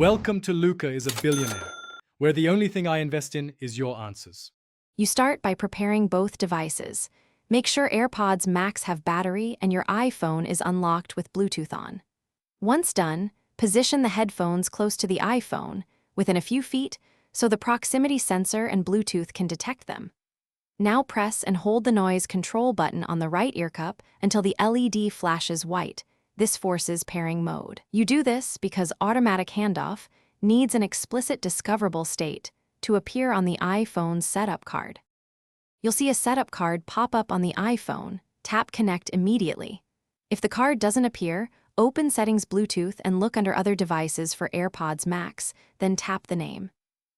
Welcome to Luca is a Billionaire, where the only thing I invest in is your answers. You start by preparing both devices. Make sure AirPods Max have battery and your iPhone is unlocked with Bluetooth on. Once done, position the headphones close to the iPhone, within a few feet, so the proximity sensor and Bluetooth can detect them. Now press and hold the noise control button on the right ear cup until the LED flashes white. This forces pairing mode. You do this because automatic handoff needs an explicit discoverable state to appear on the iPhone's setup card. You'll see a setup card pop up on the iPhone. Tap Connect immediately. If the card doesn't appear, open Settings Bluetooth and look under Other Devices for AirPods Max, then tap the name.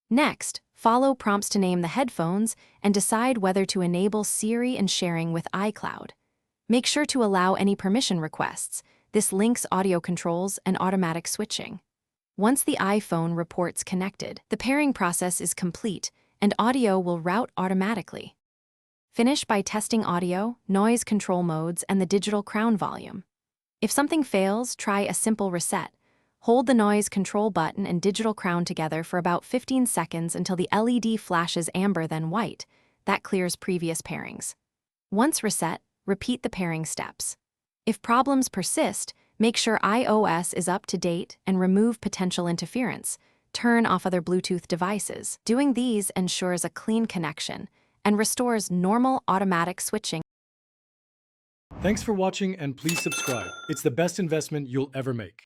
Next, follow prompts to name the headphones and decide whether to enable Siri and sharing with iCloud. Make sure to allow any permission requests. This links audio controls and automatic switching. Once the iPhone reports connected, the pairing process is complete and audio will route automatically. Finish by testing audio, noise control modes, and the digital crown volume. If something fails, try a simple reset. Hold the noise control button and digital crown together for about 15 seconds until the LED flashes amber then white. That clears previous pairings. Once reset, repeat the pairing steps. If problems persist, make sure iOS is up to date and remove potential interference. Turn off other Bluetooth devices. Doing these ensures a clean connection and restores normal automatic switching. Thanks for watching and please subscribe. It's the best investment you'll ever make.